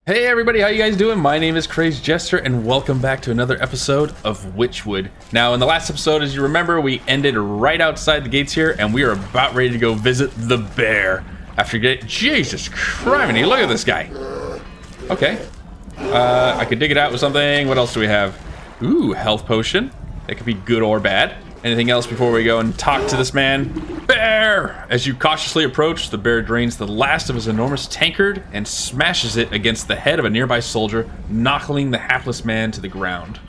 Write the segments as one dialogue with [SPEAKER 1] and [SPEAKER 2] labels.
[SPEAKER 1] Hey everybody, how you guys doing? My name is Crazy Jester and welcome back to another episode of Wytchwood. Now in the last episode, as you remember, we ended right outside the gates here and we are about ready to go visit the bear. After Jesus criminy, look at this guy. Okay. I could dig it out with something. What else do we have? Ooh, health potion. That could be good or bad. Anything else before we go and talk to this man? Bear! As you cautiously approach, the bear drains the last of his enormous tankard and smashes it against the head of a nearby soldier, knocking the hapless man to the ground.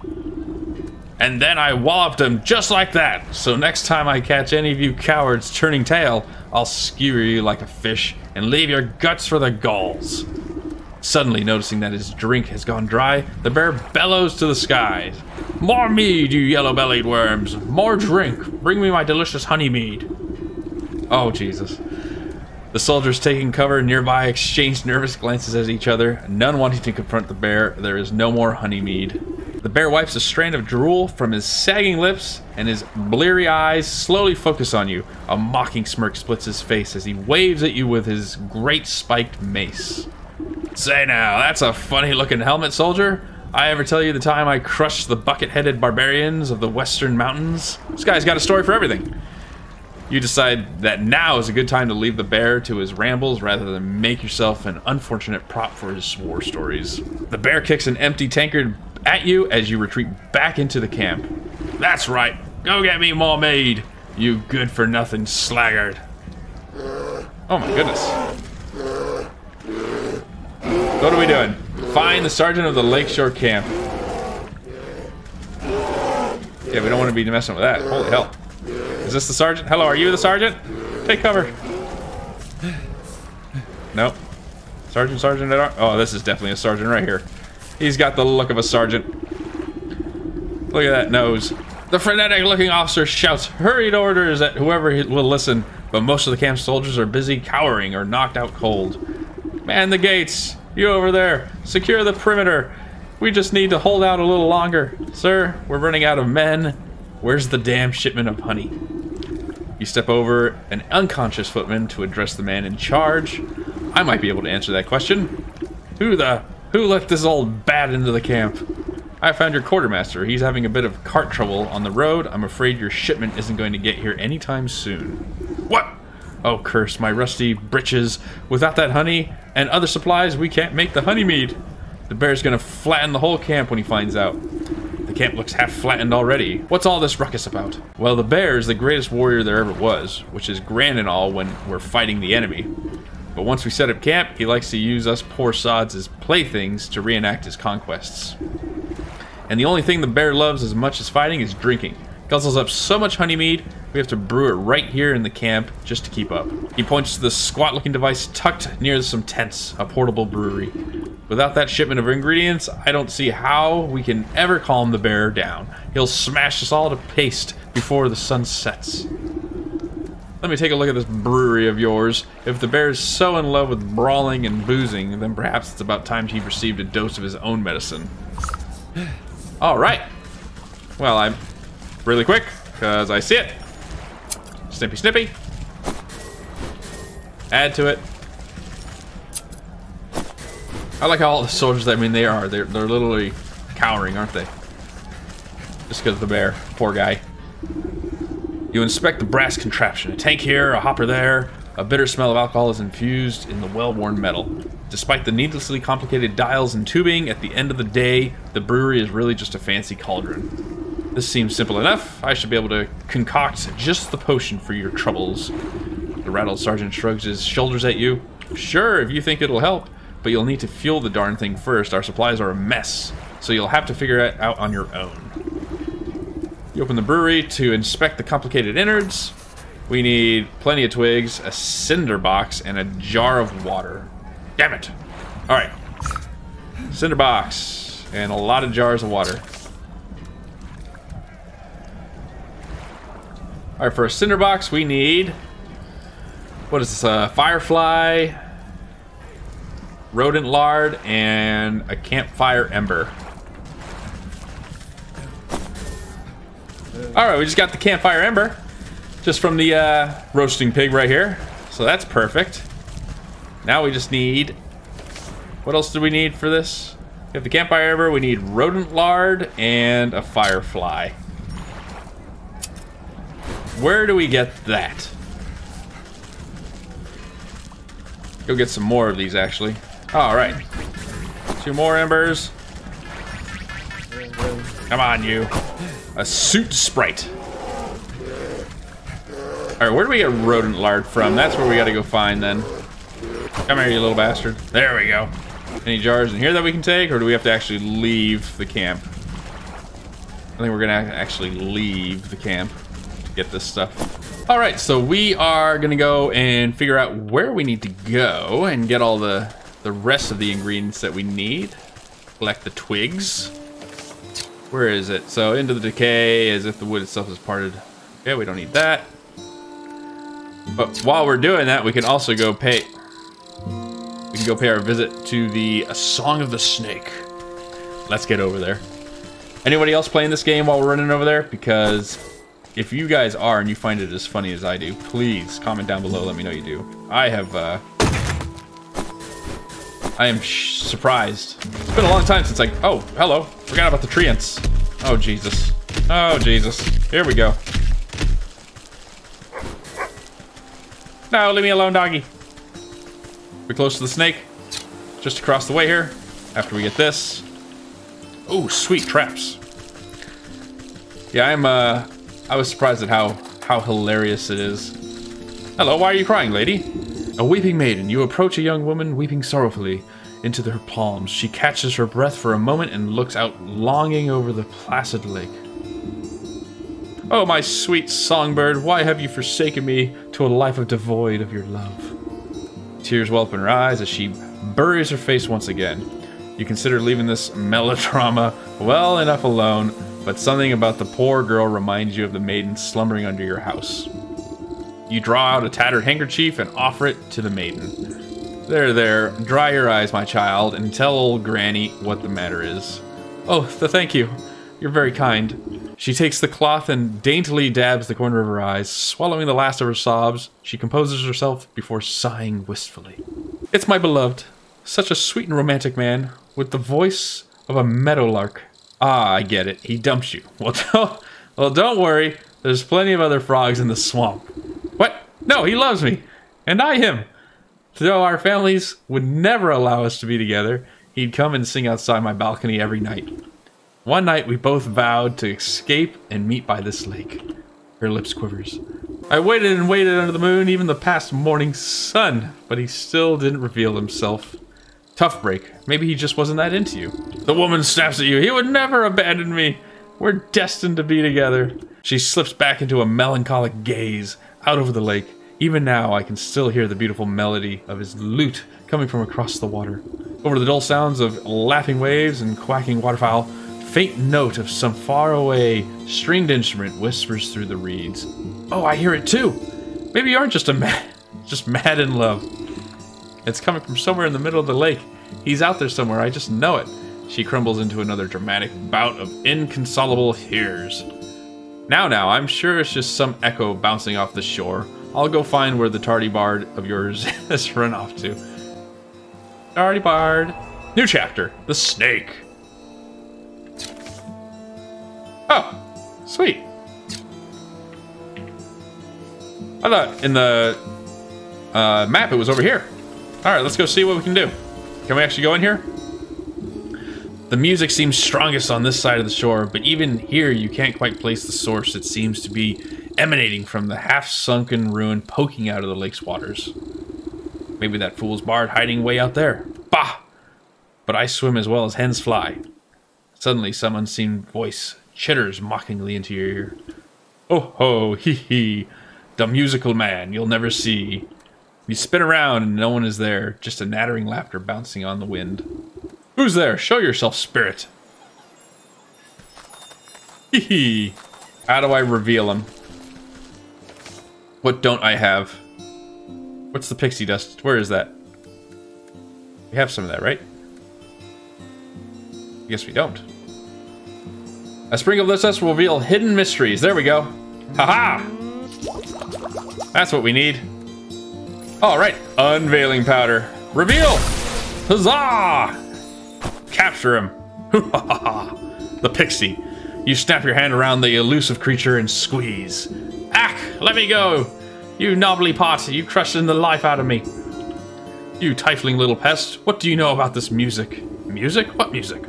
[SPEAKER 1] And then I walloped him just like that. So next time I catch any of you cowards turning tail, I'll skewer you like a fish and leave your guts for the gulls. Suddenly noticing that his drink has gone dry, the bear bellows to the skies. More mead, you yellow-bellied worms! More drink! Bring me my delicious honey mead! Oh, Jesus. The soldiers taking cover nearby exchange nervous glances at each other, none wanting to confront the bear. There is no more honey mead. The bear wipes a strand of drool from his sagging lips, and his bleary eyes slowly focus on you. A mocking smirk splits his face as he waves at you with his great spiked mace. Say now, that's a funny-looking helmet, soldier. I ever tell you the time I crushed the bucket-headed barbarians of the western mountains? This guy's got a story for everything. You decide that now is a good time to leave the bear to his rambles rather than make yourself an unfortunate prop for his war stories. The bear kicks an empty tankard at you as you retreat back into the camp. That's right. Go get me more mead, you good-for-nothing sluggard. Oh my goodness. What are we doing? Find the sergeant of the lakeshore camp. Yeah, we don't want to be messing with that. Holy hell. Is this the sergeant? Hello, are you the sergeant? Take cover. Nope. Sergeant at arms. Oh, this is definitely a sergeant right here. He's got the look of a sergeant. Look at that nose. The frenetic-looking officer shouts hurried orders at whoever will listen, but most of the camp soldiers are busy cowering or knocked out cold. Man the gates. You over there. Secure the perimeter. We just need to hold out a little longer. Sir, we're running out of men. Where's the damn shipment of honey? You step over an unconscious footman to address the man in charge. I might be able to answer that question. Who let this old bat into the camp? I found your quartermaster. He's having a bit of cart trouble on the road. I'm afraid your shipment isn't going to get here anytime soon. What? Oh, curse my rusty britches. Without that honey and other supplies, we can't make the honey mead. The bear's gonna flatten the whole camp when he finds out. The camp looks half flattened already. What's all this ruckus about? Well, the bear is the greatest warrior there ever was, which is grand and all when we're fighting the enemy. But once we set up camp, he likes to use us poor sods as playthings to reenact his conquests. And the only thing the bear loves as much as fighting is drinking. Guzzles up so much honey mead, we have to brew it right here in the camp just to keep up. He points to the squat-looking device tucked near some tents, a portable brewery. Without that shipment of ingredients, I don't see how we can ever calm the bear down. He'll smash us all to paste before the sun sets. Let me take a look at this brewery of yours. If the bear is so in love with brawling and boozing, then perhaps it's about time he received a dose of his own medicine. Alright. Well, I'm really quick, because I see it. Snippy snippy. Add to it. I like how all the soldiers, I mean, they're literally cowering, aren't they? Just because of the bear. Poor guy. You inspect the brass contraption. A tank here, a hopper there. A bitter smell of alcohol is infused in the well-worn metal. Despite the needlessly complicated dials and tubing, at the end of the day, the brewery is really just a fancy cauldron. This seems simple enough. I should be able to concoct just the potion for your troubles. The rattled sergeant shrugs his shoulders at you. Sure, if you think it'll help, but you'll need to fuel the darn thing first. Our supplies are a mess, so you'll have to figure it out on your own. You open the brewery to inspect the complicated innards. We need plenty of twigs, a cinder box, and a jar of water. Damn it! Alright. Cinder box, and a lot of jars of water. Alright, for a cinder box, we need... What is this? Firefly, rodent lard, and a campfire ember. Alright, we just got the campfire ember. Just from the roasting pig right here. So that's perfect. Now we just need... What else do we need for this? We have the campfire ember, we need rodent lard, and a firefly. Where do we get that? Go get some more of these, actually. Alright. 2 more embers. Come on, you. A suit sprite. Alright, where do we get rodent lard from? That's where we gotta go find, then. Come here, you little bastard. There we go. Any jars in here that we can take, or do we have to actually leave the camp? I think we're gonna actually leave the camp to get this stuff. Alright, so we are gonna go and figure out where we need to go and get all the rest of the ingredients that we need. Collect the twigs. Where is it? So into the decay, as if the wood itself is parted. Okay, we don't need that. But while we're doing that, we can also go pay... We can go pay our visit to the Song of the Snake. Let's get over there. Anybody else playing this game while we're running over there? Because if you guys are and you find it as funny as I do, please comment down below. Let me know you do. I am surprised. It's been a long time since oh, hello. Forgot about the treants. Oh, Jesus. Oh, Jesus. Here we go. No, leave me alone, doggy. We're close to the snake. Just across the way here. After we get this. Oh, sweet traps. Yeah, I was surprised at how hilarious it is. Hello, why are you crying, lady? A weeping maiden. You approach a young woman weeping sorrowfully into her palms. She catches her breath for a moment and looks out longing over the placid lake. Oh, my sweet songbird, why have you forsaken me to a life of devoid of your love? Tears well up in her eyes as she buries her face once again. You consider leaving this melodrama well enough alone, but something about the poor girl reminds you of the maiden slumbering under your house. You draw out a tattered handkerchief and offer it to the maiden. There, dry your eyes, my child, and tell old Granny what the matter is. Oh, thank you. You're very kind. She takes the cloth and daintily dabs the corner of her eyes. Swallowing the last of her sobs, she composes herself before sighing wistfully. It's my beloved. Such a sweet and romantic man, with the voice of a meadowlark. Ah, I get it. He dumped you. Well, don't worry. There's plenty of other frogs in the swamp. What? No, he loves me. And I him. Though our families would never allow us to be together, he'd come and sing outside my balcony every night. One night we both vowed to escape and meet by this lake. Her lips quivers. I waited and waited under the moon, even the past morning sun, but he still didn't reveal himself. Tough break. Maybe he just wasn't that into you. The woman snaps at you. He would never abandon me. We're destined to be together. She slips back into a melancholic gaze out over the lake. Even now, I can still hear the beautiful melody of his lute coming from across the water. Over the dull sounds of lapping waves and quacking waterfowl, faint note of some faraway stringed instrument whispers through the reeds. Oh, I hear it too. Maybe you aren't just mad in love. It's coming from somewhere in the middle of the lake. He's out there somewhere, I just know it. She crumbles into another dramatic bout of inconsolable hears. Now, I'm sure it's just some echo bouncing off the shore. I'll go find where the tardy bard of yours has run off to. Tardy bard. New chapter, the snake. Oh, sweet. I thought in the map it was over here. Alright, let's go see what we can do. Can we actually go in here? The music seems strongest on this side of the shore, but even here you can't quite place the source. It seems to be emanating from the half-sunken ruin poking out of the lake's waters. Maybe that fool's bard hiding way out there. Bah! But I swim as well as hens fly. Suddenly some unseen voice chitters mockingly into your ear. Oh ho, hee hee, the musical man you'll never see. You spin around and no one is there, just a nattering laughter bouncing on the wind. Who's there? Show yourself, spirit. Hee hee. How do I reveal him? What don't I have? What's the pixie dust? Where is that? We have some of that, right? I guess we don't. A sprinkle of this dust will reveal hidden mysteries. There we go. Haha! That's what we need. All right, unveiling powder. Reveal! Huzzah! Capture him. The pixie. You snap your hand around the elusive creature and squeeze. Ack! Let me go! You knobbly pot, you crushed in the life out of me. You trifling little pest, what do you know about this music? Music? What music?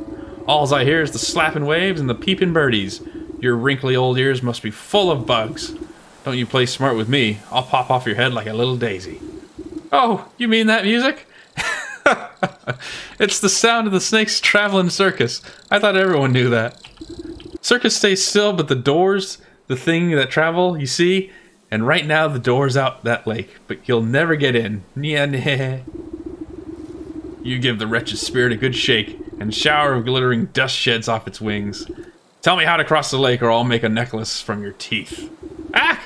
[SPEAKER 1] Alls I hear is the slapping waves and the peeping birdies. Your wrinkly old ears must be full of bugs. Don't you play smart with me, I'll pop off your head like a little daisy. Oh, you mean that music? It's the sound of the snake's traveling circus. I thought everyone knew that. Circus stays still, but the doors, the thing that travel, you see? And right now the door's out that lake, but you'll never get in. You give the wretched spirit a good shake, and a shower of glittering dust sheds off its wings. Tell me how to cross the lake, or I'll make a necklace from your teeth. Ah!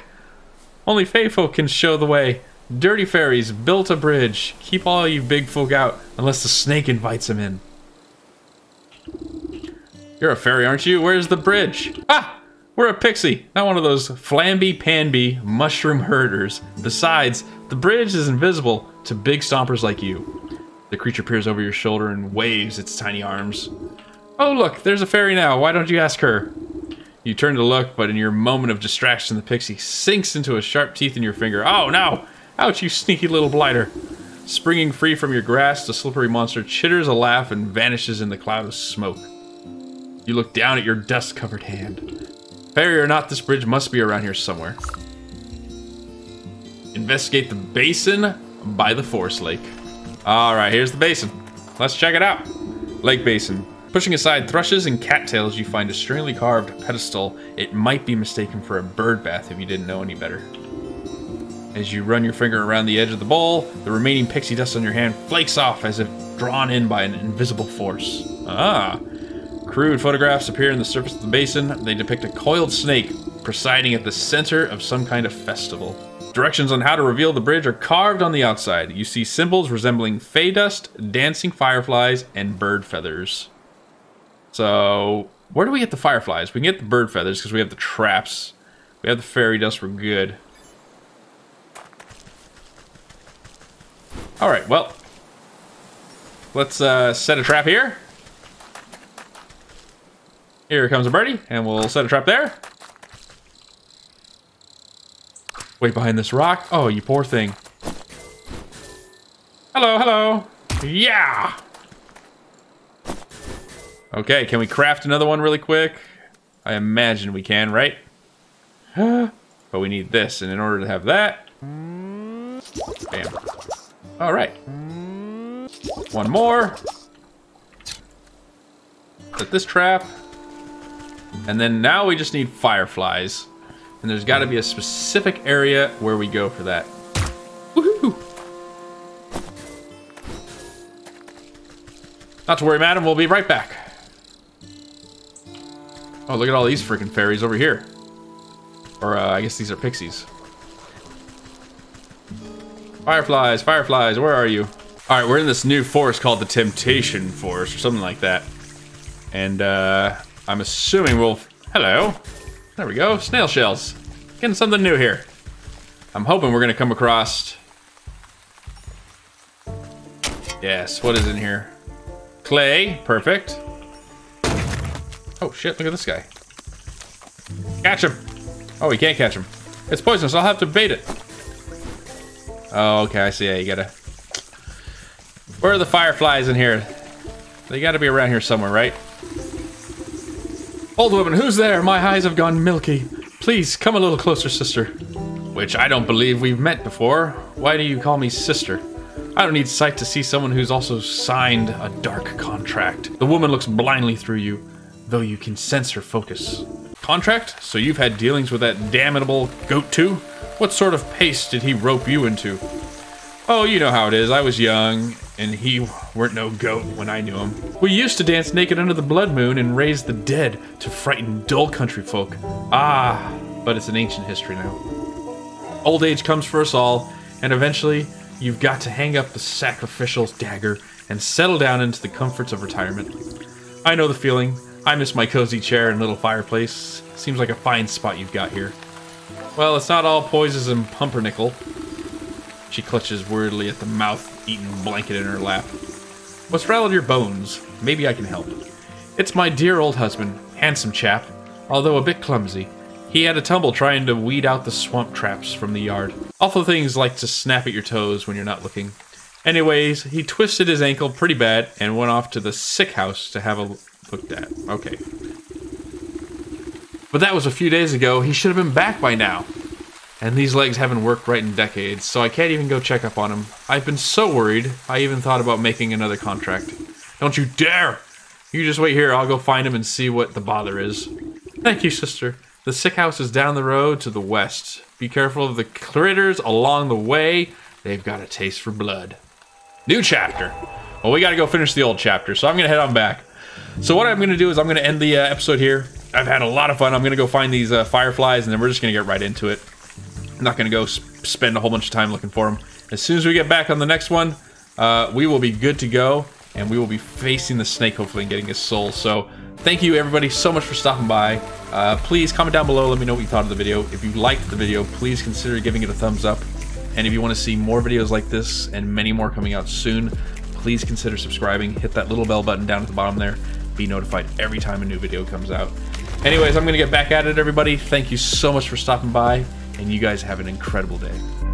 [SPEAKER 1] Only fey folk can show the way. Dirty fairies built a bridge. Keep all you big folk out, unless the snake invites them in. You're a fairy, aren't you? Where's the bridge? Ah! We're a pixie, not one of those flamby-pamby mushroom herders. Besides, the bridge is invisible to big stompers like you. The creature peers over your shoulder and waves its tiny arms. Oh look, there's a fairy now, why don't you ask her? You turn to look, but in your moment of distraction, the pixie sinks into a sharp teeth in your finger. Oh no! Ouch, you sneaky little blighter! Springing free from your grasp, the slippery monster chitters a laugh and vanishes in the cloud of smoke. You look down at your dust-covered hand. Fairy or not, this bridge must be around here somewhere. Investigate the basin by the forest lake. Alright, here's the basin. Let's check it out. Lake basin. Pushing aside thrushes and cattails, you find a strangely carved pedestal. It might be mistaken for a bird bath if you didn't know any better. As you run your finger around the edge of the bowl, the remaining pixie dust on your hand flakes off as if drawn in by an invisible force. Ah. Crude photographs appear in the surface of the basin. They depict a coiled snake presiding at the center of some kind of festival. Directions on how to reveal the bridge are carved on the outside. You see symbols resembling fey dust, dancing fireflies, and bird feathers. So, where do we get the fireflies? We can get the bird feathers because we have the traps. We have the fairy dust, we're good. Alright, well. Let's set a trap here. Here comes a birdie, and we'll set a trap there. Wait behind this rock. Oh, you poor thing. Hello, hello. Yeah! Okay, can we craft another one really quick? I imagine we can, right? But we need this, and in order to have that... Bam. Alright. One more. Set this trap. And then now we just need fireflies. And there's got to be a specific area where we go for that. Woohoo! Not to worry, madam. We'll be right back. Oh, look at all these freaking fairies over here. Or, I guess these are pixies. Fireflies, fireflies, where are you? Alright, we're in this new forest called the Temptation Forest, or something like that. And, I'm assuming we'll... Hello. There we go, snail shells. Getting something new here. I'm hoping we're gonna come across... Yes, what is in here? Clay, perfect. Oh shit, look at this guy. Catch him! Oh, we can't catch him. It's poisonous, I'll have to bait it. Oh, okay, I see. Yeah, you gotta... Where are the fireflies in here? They gotta be around here somewhere, right? Old woman, who's there? My eyes have gone milky. Please, come a little closer, sister. Which I don't believe we've met before. Why do you call me sister? I don't need sight to see someone who's also signed a dark contract. The woman looks blindly through you, though you can sense her focus. Contract? So you've had dealings with that damnable goat too? What sort of paste did he rope you into? Oh, you know how it is. I was young, and he weren't no goat when I knew him. We used to dance naked under the blood moon and raise the dead to frighten dull country folk. Ah, but it's an ancient history now. Old age comes for us all, and eventually you've got to hang up the sacrificial dagger and settle down into the comforts of retirement. I know the feeling. I miss my cozy chair and little fireplace. Seems like a fine spot you've got here. Well, it's not all poises and pumpernickel. She clutches worriedly at the mouth-eaten blanket in her lap. What's rattled your bones? Maybe I can help. It's my dear old husband, handsome chap, although a bit clumsy. He had a tumble trying to weed out the swamp traps from the yard. Awful things like to snap at your toes when you're not looking. Anyways, he twisted his ankle pretty bad and went off to the sick house to have a looked at. Okay. But that was a few days ago. He should have been back by now. And these legs haven't worked right in decades, so I can't even go check up on him. I've been so worried, I even thought about making another contract. Don't you dare! You just wait here, I'll go find him and see what the bother is. Thank you, sister. The sick house is down the road to the west. Be careful of the critters along the way. They've got a taste for blood. New chapter. Well, we gotta go finish the old chapter, so I'm gonna head on back. So what I'm gonna do is I'm gonna end the episode here. I've had a lot of fun. I'm gonna go find these fireflies, and then we're just gonna get right into it. I'm not gonna go spend a whole bunch of time looking for them. As soon as we get back on the next one, we will be good to go, and we will be facing the snake, hopefully, and getting his soul. So thank you, everybody, so much for stopping by. Please comment down below. Let me know what you thought of the video. If you liked the video, please consider giving it a thumbs up. And if you want to see more videos like this and many more coming out soon, please consider subscribing. Hit that little bell button down at the bottom there. Be notified every time a new video comes out. Anyways, I'm going to get back at it, everybody. Thank you so much for stopping by, and you guys have an incredible day.